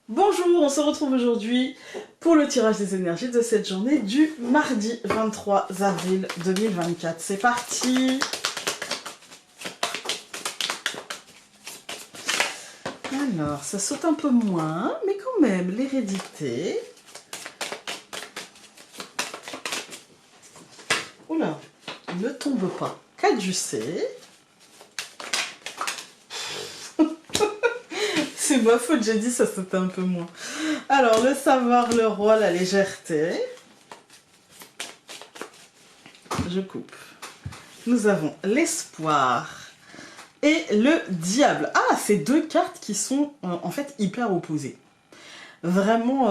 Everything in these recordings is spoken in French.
Bonjour, on se retrouve aujourd'hui pour le tirage des énergies de cette journée du mardi 23 avril 2024. C'est parti! Alors, ça saute un peu moins, mais quand même, l'hérédité. Oula, ne tombe pas. Caducée. C'est ma faute, j'ai dit ça sautait un peu moins. Alors, le savoir, le roi, la légèreté. Je coupe. Nous avons l'espoir et le diable. Ah, c'est deux cartes qui sont en fait hyper opposées. Vraiment,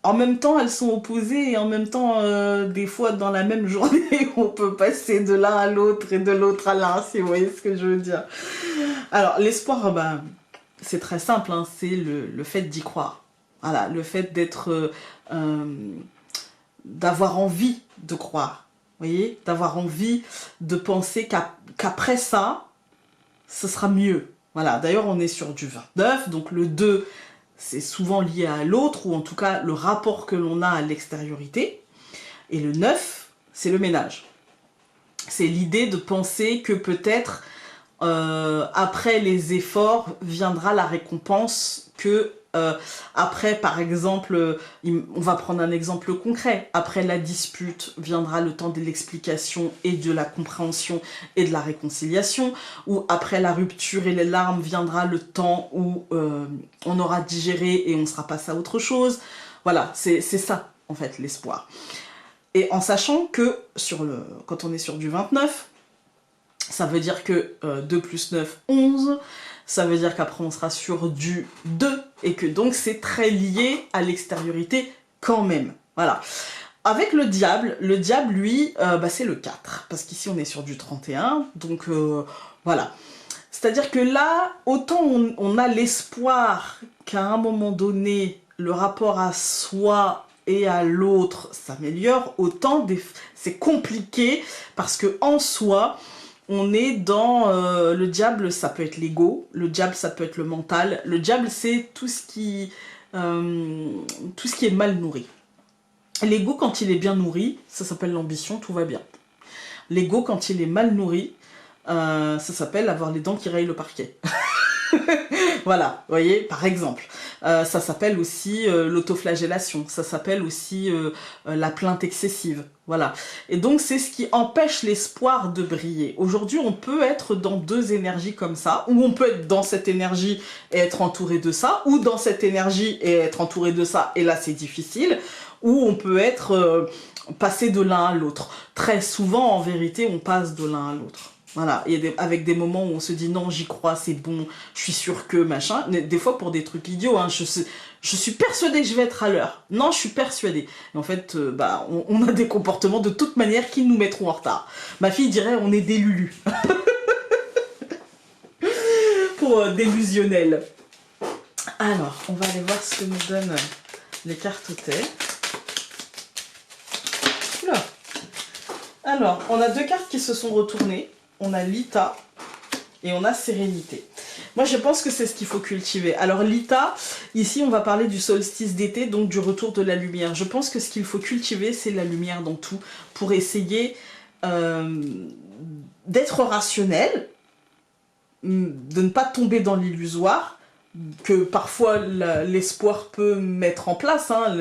en même temps, elles sont opposées et en même temps, des fois, dans la même journée, on peut passer de l'un à l'autre et de l'autre à l'un, si vous voyez ce que je veux dire. Alors, l'espoir, bah, c'est très simple, hein, c'est le fait d'y croire. Voilà, le fait d'être, d'avoir envie de croire. Vous voyez, d'avoir envie de penser qu'après ça, ce sera mieux. Voilà, d'ailleurs, on est sur du 29, donc le 2, c'est souvent lié à l'autre, ou en tout cas, le rapport que l'on a à l'extériorité. Et le 9, c'est le ménage. C'est l'idée de penser que peut-être après les efforts viendra la récompense que après, par exemple, on va prendre un exemple concret, après la dispute viendra le temps de l'explication et de la compréhension et de la réconciliation, ou après la rupture et les larmes viendra le temps où on aura digéré et on sera passé à autre chose. Voilà, c'est ça en fait l'espoir. Et en sachant que quand on est sur du 29, ça veut dire que 2 plus 9, 11. Ça veut dire qu'après, on sera sur du 2. Et que donc, c'est très lié à l'extériorité quand même. Voilà. Avec le diable, lui, bah, c'est le 4. Parce qu'ici, on est sur du 31. Donc, voilà. C'est-à-dire que là, autant on a l'espoir qu'à un moment donné, le rapport à soi et à l'autre s'améliore, autant c'est compliqué parce que en soi, on est dans le diable, ça peut être l'ego, le diable, ça peut être le mental. Le diable, c'est tout ce qui est mal nourri. L'ego, quand il est bien nourri, ça s'appelle l'ambition, tout va bien. L'ego, quand il est mal nourri, ça s'appelle avoir les dents qui rayent le parquet. Voilà, vous voyez, par exemple. Ça s'appelle aussi l'autoflagellation, ça s'appelle aussi la plainte excessive. Voilà. Et donc, c'est ce qui empêche l'espoir de briller. Aujourd'hui, on peut être dans deux énergies comme ça, ou on peut être dans cette énergie et être entouré de ça, ou dans cette énergie et être entouré de ça, et là, c'est difficile, ou on peut être passé de l'un à l'autre. Très souvent, en vérité, on passe de l'un à l'autre. Voilà, avec des moments où on se dit non, j'y crois, c'est bon, je suis sûre que, machin. Des fois pour des trucs idiots, hein, je suis persuadée que je vais être à l'heure. Non, je suis persuadée. Et en fait, bah, on a des comportements de toute manière qui nous mettront en retard. Ma fille dirait on est des lulus. Pour délusionnel. Alors, on va aller voir ce que nous donnent les cartes cartothèques. Oula. Alors, on a deux cartes qui se sont retournées. On a Lita et on a Sérénité. Moi, je pense que c'est ce qu'il faut cultiver. Alors, Lita, ici, on va parler du solstice d'été, donc du retour de la lumière. Je pense que ce qu'il faut cultiver, c'est la lumière dans tout, pour essayer d'être rationnel, de ne pas tomber dans l'illusoire, que parfois l'espoir peut mettre en place, hein,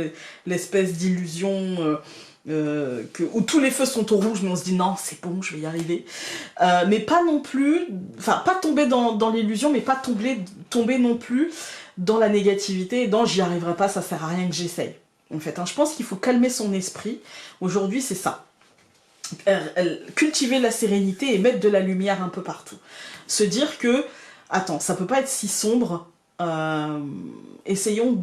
l'espèce d'illusion... où tous les feux sont au rouge, mais on se dit non, c'est bon, je vais y arriver. Mais pas non plus, enfin, pas tomber dans l'illusion, mais pas tomber non plus dans la négativité, et dans j'y arriverai pas, ça sert à rien que j'essaye. En fait, hein, je pense qu'il faut calmer son esprit. Aujourd'hui, c'est ça. Cultiver la sérénité et mettre de la lumière un peu partout. Se dire que, attends, ça peut pas être si sombre. Essayons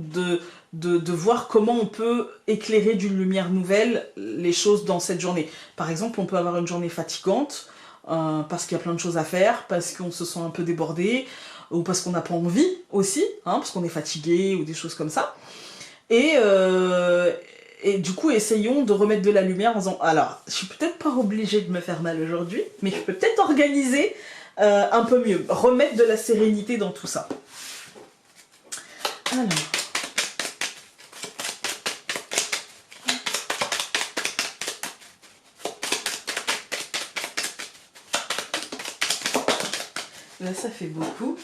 de voir comment on peut éclairer d'une lumière nouvelle les choses dans cette journée. Par exemple, on peut avoir une journée fatigante, parce qu'il y a plein de choses à faire, parce qu'on se sent un peu débordé, ou parce qu'on n'a pas envie aussi, hein, parce qu'on est fatigué, ou des choses comme ça. Et du coup, essayons de remettre de la lumière en disant, alors, je suis peut-être pas obligée de me faire mal aujourd'hui, mais je peux peut-être organiser un peu mieux, remettre de la sérénité dans tout ça. Alors. Là, ça fait beaucoup.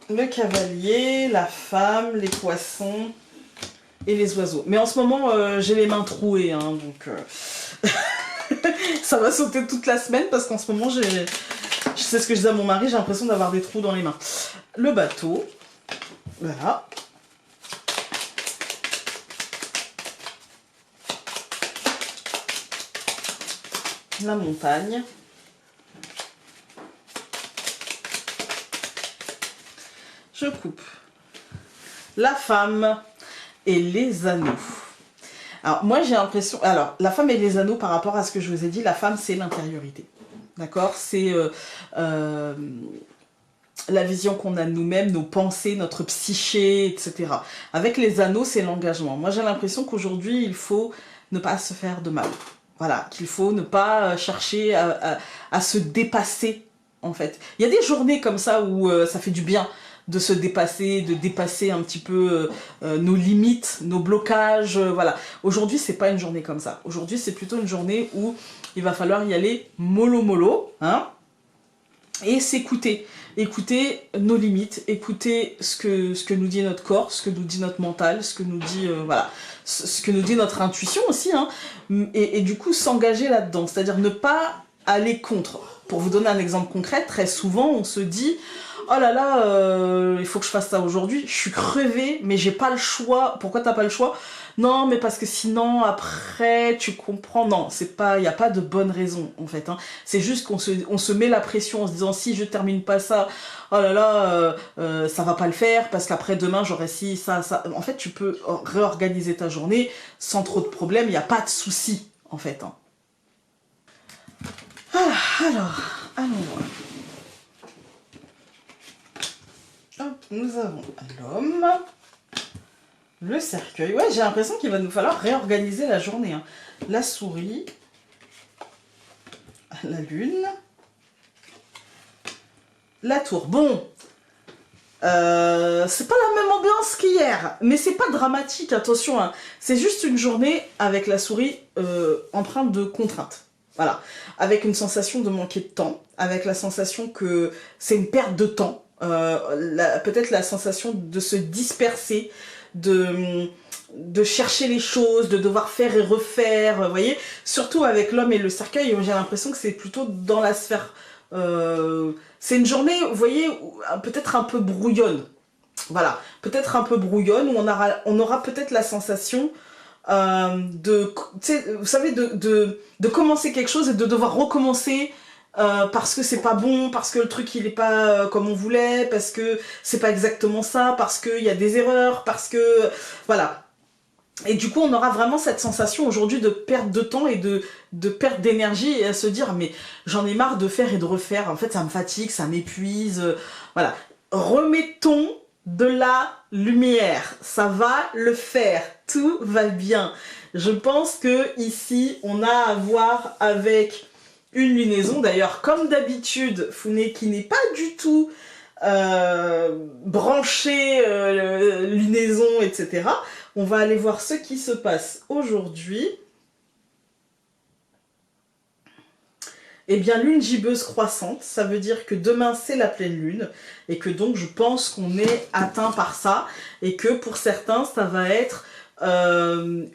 Le cavalier, la femme, les poissons et les oiseaux. Mais en ce moment, j'ai les mains trouées, hein, donc ça va sauter toute la semaine parce qu'en ce moment, je sais ce que je disais à mon mari, j'ai l'impression d'avoir des trous dans les mains. Le bateau, voilà. La montagne. Je coupe la femme et les anneaux. Alors moi j'ai l'impression, alors la femme et les anneaux par rapport à ce que je vous ai dit, la femme c'est l'intériorité, d'accord, c'est la vision qu'on a de nous-mêmes, nos pensées, notre psyché, etc. Avec les anneaux c'est l'engagement. Moi j'ai l'impression qu'aujourd'hui il faut ne pas se faire de mal, voilà, qu'il faut ne pas chercher à se dépasser en fait. Il y a des journées comme ça où ça fait du bien de se dépasser, de dépasser un petit peu nos limites, nos blocages, voilà. Aujourd'hui, c'est pas une journée comme ça. Aujourd'hui, c'est plutôt une journée où il va falloir y aller mollo mollo, hein, et s'écouter. Écouter nos limites, écouter ce que nous dit notre corps, ce que nous dit notre mental, ce que nous dit, voilà, ce que nous dit notre intuition aussi, hein, et du coup s'engager là-dedans, c'est-à-dire ne pas aller contre. Pour vous donner un exemple concret, très souvent on se dit oh là là, il faut que je fasse ça aujourd'hui, je suis crevée, mais j'ai pas le choix. Pourquoi t'as pas le choix? Non, mais parce que sinon, après, tu comprends. Non, c'est pas, il n'y a pas de bonne raison, en fait. Hein. C'est juste qu'on se met la pression en se disant, si je termine pas ça, oh là là, ça va pas le faire, parce qu'après, demain, j'aurai ci, ça, ça. En fait, tu peux réorganiser ta journée sans trop de problèmes, il n'y a pas de souci, en fait. Hein. Ah, alors, allons voir. Hop, nous avons l'homme, le cercueil. Ouais, j'ai l'impression qu'il va nous falloir réorganiser la journée. Hein. La souris, la lune, la tour. Bon, c'est pas la même ambiance qu'hier, mais c'est pas dramatique, attention. Hein. C'est juste une journée avec la souris empreinte de contraintes. Voilà, avec une sensation de manquer de temps, avec la sensation que c'est une perte de temps. Peut-être la sensation de se disperser, de chercher les choses, de devoir faire et refaire, vous voyez. Surtout avec l'homme et le cercueil, j'ai l'impression que c'est plutôt dans la sphère... c'est une journée, vous voyez, peut-être un peu brouillonne. Voilà, peut-être un peu brouillonne, où on aura peut-être la sensation vous savez, de commencer quelque chose et de devoir recommencer parce que c'est pas bon, parce que le truc il est pas comme on voulait, parce que c'est pas exactement ça, parce qu'il y a des erreurs, parce que voilà. Et du coup on aura vraiment cette sensation aujourd'hui de perte de temps et de perte d'énergie et à se dire mais j'en ai marre de faire et de refaire, en fait ça me fatigue, ça m'épuise, voilà. Remettons de la lumière, ça va le faire, tout va bien. Je pense que ici on a à voir avec une lunaison, d'ailleurs comme d'habitude Founé qui n'est pas du tout branché lunaison, etc. On va aller voir ce qui se passe aujourd'hui. Eh bien, lune gibbeuse croissante, ça veut dire que demain c'est la pleine lune et que donc je pense qu'on est atteint par ça et que pour certains ça va être en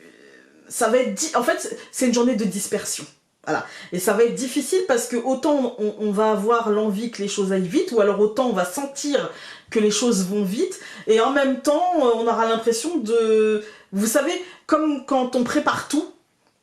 fait c'est une journée de dispersion. Voilà. Et ça va être difficile parce que autant on va avoir l'envie que les choses aillent vite, ou alors autant on va sentir que les choses vont vite, et en même temps on aura l'impression de... Vous savez, comme quand on prépare tout,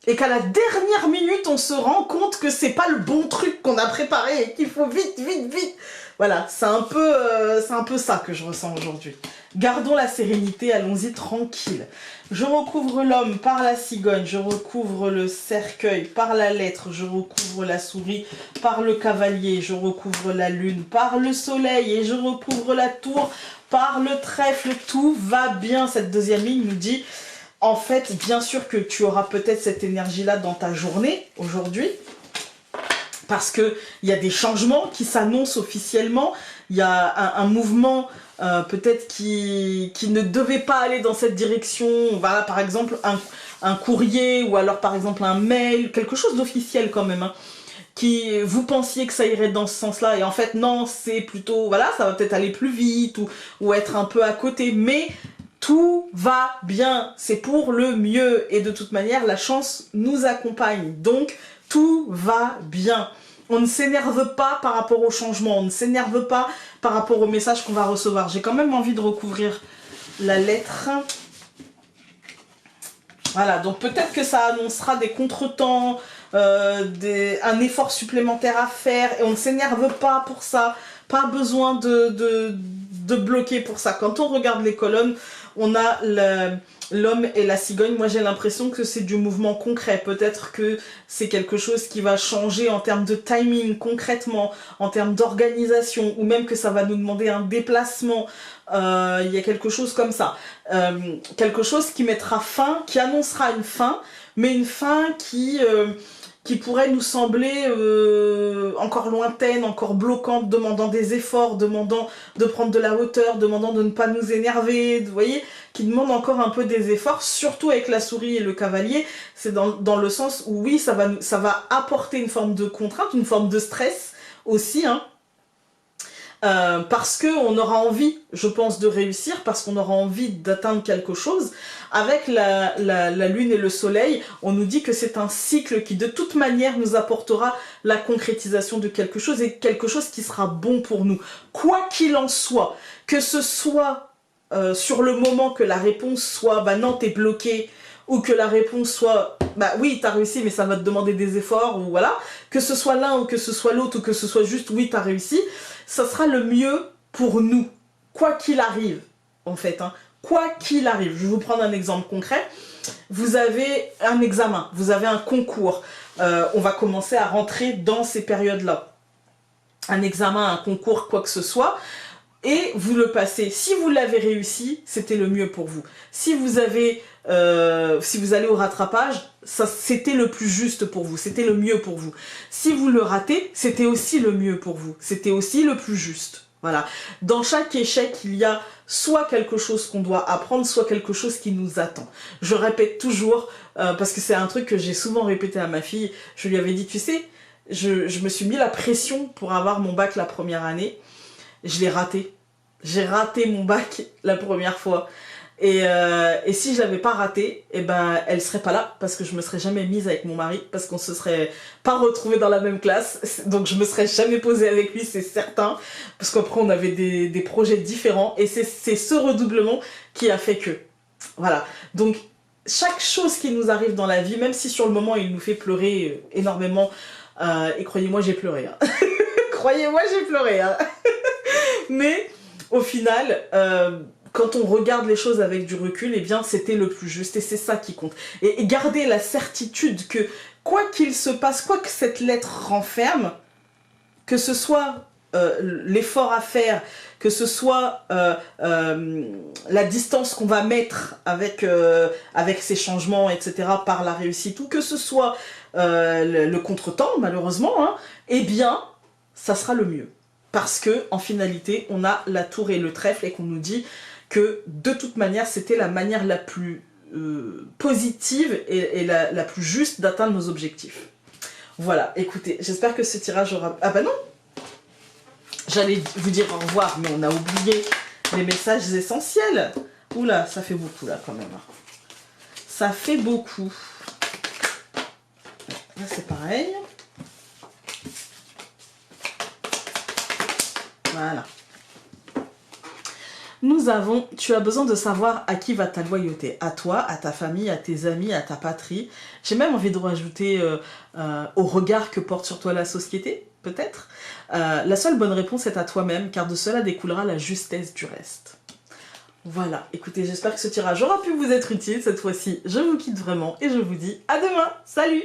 et qu'à la dernière minute on se rend compte que c'est pas le bon truc qu'on a préparé et qu'il faut vite, vite, vite. Voilà, c'est un peu ça que je ressens aujourd'hui. Gardons la sérénité, allons-y tranquille. Je recouvre l'homme par la cigogne, je recouvre le cercueil par la lettre, je recouvre la souris par le cavalier, je recouvre la lune par le soleil et je recouvre la tour par le trèfle. Tout va bien. Cette deuxième ligne nous dit, en fait, bien sûr que tu auras peut-être cette énergie-là dans ta journée aujourd'hui, parce qu'il y a des changements qui s'annoncent officiellement, il y a un mouvement peut-être qui ne devait pas aller dans cette direction, voilà, par exemple un courrier ou alors par exemple un mail, quelque chose d'officiel quand même, hein, qui vous pensiez que ça irait dans ce sens-là et en fait non, c'est plutôt, voilà, ça va peut-être aller plus vite ou être un peu à côté, mais tout va bien, c'est pour le mieux et de toute manière la chance nous accompagne, donc tout va bien. On ne s'énerve pas par rapport au changement, on ne s'énerve pas par rapport au message qu'on va recevoir. J'ai quand même envie de recouvrir la lettre. Voilà, donc peut-être que ça annoncera des contretemps, un effort supplémentaire à faire, et on ne s'énerve pas pour ça. Pas besoin de bloquer pour ça. Quand on regarde les colonnes, on a l'homme et la cigogne. Moi, j'ai l'impression que c'est du mouvement concret. Peut-être que c'est quelque chose qui va changer en termes de timing, concrètement, en termes d'organisation, ou même que ça va nous demander un déplacement. Il y a quelque chose comme ça. Quelque chose qui mettra fin, qui annoncera une fin, mais une fin qui pourrait nous sembler encore lointaine, encore bloquante, demandant des efforts, demandant de prendre de la hauteur, demandant de ne pas nous énerver, vous voyez, qui demande encore un peu des efforts, surtout avec la souris et le cavalier. C'est dans le sens où oui, ça va apporter une forme de contrainte, une forme de stress aussi, hein. Parce qu'on aura envie, je pense, de réussir, parce qu'on aura envie d'atteindre quelque chose. Avec la lune et le soleil, on nous dit que c'est un cycle qui de toute manière nous apportera la concrétisation de quelque chose et quelque chose qui sera bon pour nous. Quoi qu'il en soit, que ce soit sur le moment que la réponse soit « bah non, t'es bloqué », ou que la réponse soit « bah oui, t'as réussi, mais ça va te demander des efforts », ou voilà, que ce soit l'un ou que ce soit l'autre, ou que ce soit juste « oui, t'as réussi », ça sera le mieux pour nous, quoi qu'il arrive, en fait, hein. Quoi qu'il arrive. Je vais vous prendre un exemple concret. Vous avez un examen, vous avez un concours, on va commencer à rentrer dans ces périodes-là. Un examen, un concours, quoi que ce soit, et vous le passez. Si vous l'avez réussi, c'était le mieux pour vous. Si vous allez au rattrapage, ça c'était le plus juste pour vous, c'était le mieux pour vous. Si vous le ratez, c'était aussi le mieux pour vous, c'était aussi le plus juste. Voilà. Dans chaque échec, il y a soit quelque chose qu'on doit apprendre, soit quelque chose qui nous attend. Je répète toujours, parce que c'est un truc que j'ai souvent répété à ma fille, je lui avais dit, tu sais, je me suis mis la pression pour avoir mon bac la première année, je l'ai raté. J'ai raté mon bac la première fois. Et si je l'avais pas raté, eh ben elle serait pas là parce que je me serais jamais mise avec mon mari, parce qu'on se serait pas retrouvés dans la même classe, donc je me serais jamais posée avec lui, c'est certain, parce qu'après on avait des projets différents et c'est ce redoublement qui a fait que. Voilà, donc chaque chose qui nous arrive dans la vie, même si sur le moment il nous fait pleurer énormément, et croyez-moi j'ai pleuré, hein. Croyez-moi j'ai pleuré, hein. Mais au final, quand on regarde les choses avec du recul, eh bien c'était le plus juste et c'est ça qui compte. Et garder la certitude que quoi qu'il se passe, quoi que cette lettre renferme, que ce soit l'effort à faire, que ce soit la distance qu'on va mettre avec ces changements, etc., par la réussite, ou que ce soit le contretemps, malheureusement, hein, eh bien, ça sera le mieux. Parce que, en finalité, on a la tour et le trèfle et qu'on nous dit que, de toute manière, c'était la manière la plus positive et la plus juste d'atteindre nos objectifs. Voilà, écoutez, j'espère que ce tirage aura... Ah bah non! J'allais vous dire au revoir, mais on a oublié les messages essentiels. Oula, ça fait beaucoup là quand même. Ça fait beaucoup. Là c'est pareil. Voilà. Nous avons, tu as besoin de savoir à qui va ta loyauté. À toi, à ta famille, à tes amis, à ta patrie. J'ai même envie de rajouter au regard que porte sur toi la société, peut-être. La seule bonne réponse est à toi-même, car de cela découlera la justesse du reste. Voilà, écoutez, j'espère que ce tirage aura pu vous être utile cette fois-ci. Je vous quitte vraiment et je vous dis à demain. Salut!